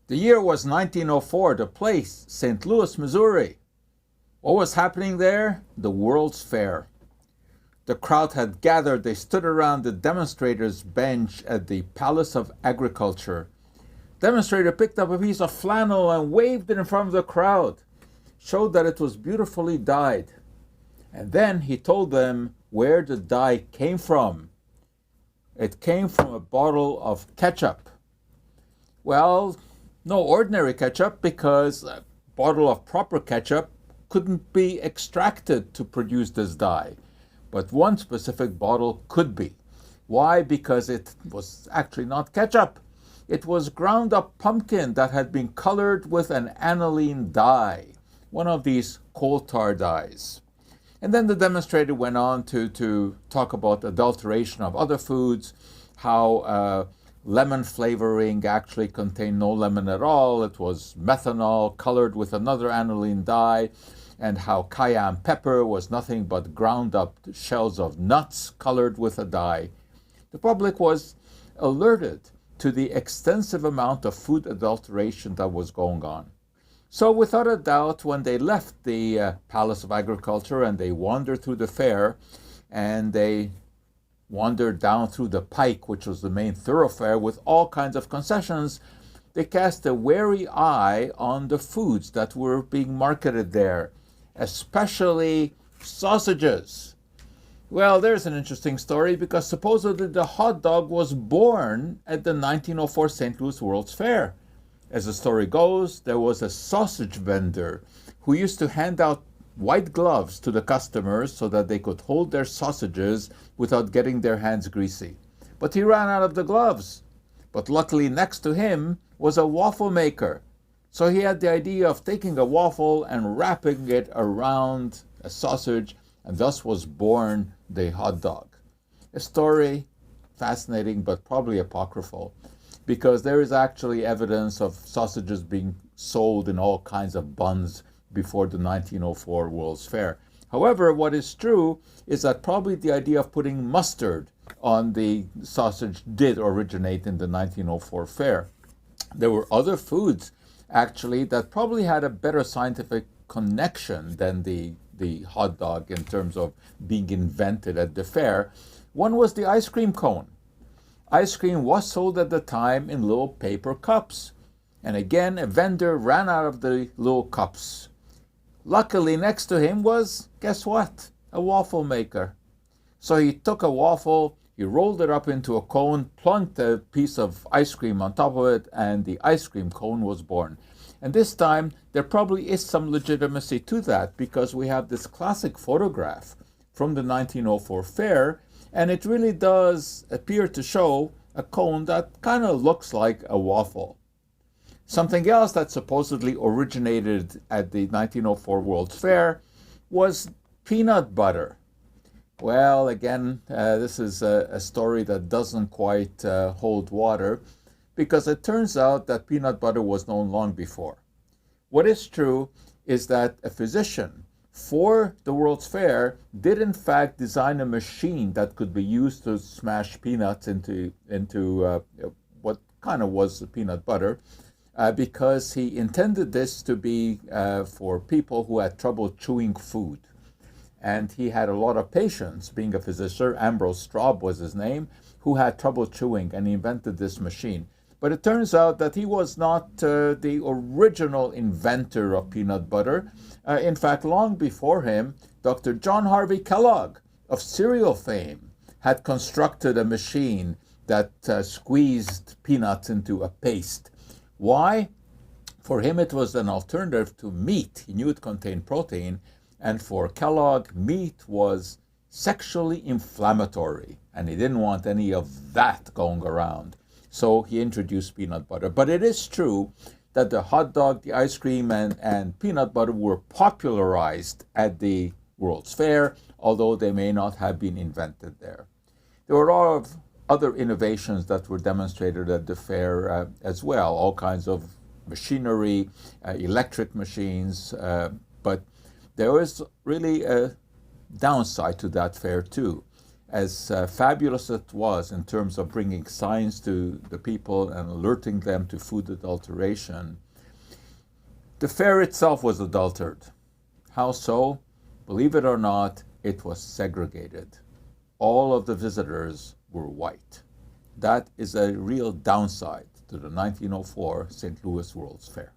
The year was 1904, the place, St. Louis, Missouri. What was happening there? The World's Fair. The crowd had gathered. They stood around the demonstrator's bench at the Palace of Agriculture. Demonstrator picked up a piece of flannel and waved it in front of the crowd, showed that it was beautifully dyed. And then he told them where the dye came from. It came from a bottle of ketchup. Well, no ordinary ketchup, because a bottle of proper ketchup couldn't be extracted to produce this dye. But one specific bottle could be. Why? Because it was actually not ketchup. It was ground up pumpkin that had been colored with an aniline dye, one of these coal tar dyes. And then the demonstrator went on to talk about adulteration of other foods, how lemon flavoring actually contained no lemon at all. It was methanol colored with another aniline dye, and how cayenne pepper was nothing but ground up shells of nuts colored with a dye. The public was alerted to the extensive amount of food adulteration that was going on. So without a doubt, when they left the Palace of Agriculture and they wandered through the fair, and they wandered down through the Pike, which was the main thoroughfare with all kinds of concessions, they cast a wary eye on the foods that were being marketed there, especially sausages. Well, there's an interesting story, because supposedly the hot dog was born at the 1904 St. Louis World's Fair. As the story goes, there was a sausage vendor who used to hand out white gloves to the customers so that they could hold their sausages without getting their hands greasy. But he ran out of the gloves. But luckily next to him was a waffle maker. So he had the idea of taking a waffle and wrapping it around a sausage, and thus was born the hot dog. A story fascinating, but probably apocryphal, because there is actually evidence of sausages being sold in all kinds of buns before the 1904 World's Fair. However, what is true is that probably the idea of putting mustard on the sausage did originate in the 1904 fair. There were other foods, actually, that probably had a better scientific connection than the hot dog in terms of being invented at the fair. One was the ice cream cone. Ice cream was sold at the time in little paper cups. And again, a vendor ran out of the little cups. Luckily, next to him was, guess what? A waffle maker. So he took a waffle, he rolled it up into a cone, plunked a piece of ice cream on top of it, and the ice cream cone was born. And this time, there probably is some legitimacy to that, because we have this classic photograph from the 1904 fair, and it really does appear to show a cone that kind of looks like a waffle. Something else that supposedly originated at the 1904 World's Fair was peanut butter. Well, again, this is a story that doesn't quite hold water, because it turns out that peanut butter was known long before. What is true is that a physician for the World's Fair did in fact design a machine that could be used to smash peanuts into what kind of was peanut butter, because he intended this to be for people who had trouble chewing food. And he had a lot of patients, being a physician. Ambrose Straub was his name, who had trouble chewing, and he invented this machine. But it turns out that he was not the original inventor of peanut butter. In fact, long before him, Dr. John Harvey Kellogg of cereal fame had constructed a machine that squeezed peanuts into a paste. Why? For him, it was an alternative to meat. He knew it contained protein. And for Kellogg, meat was sexually inflammatory, and he didn't want any of that going around. So he introduced peanut butter. But it is true that the hot dog, the ice cream, and peanut butter were popularized at the World's Fair, although they may not have been invented there. There were a lot of other innovations that were demonstrated at the fair as well, all kinds of machinery, electric machines, but there was really a downside to that fair too. as fabulous as it was in terms of bringing science to the people and alerting them to food adulteration, the fair itself was adulterated. How so? Believe it or not, it was segregated. All of the visitors were white. That is a real downside to the 1904 St. Louis World's Fair.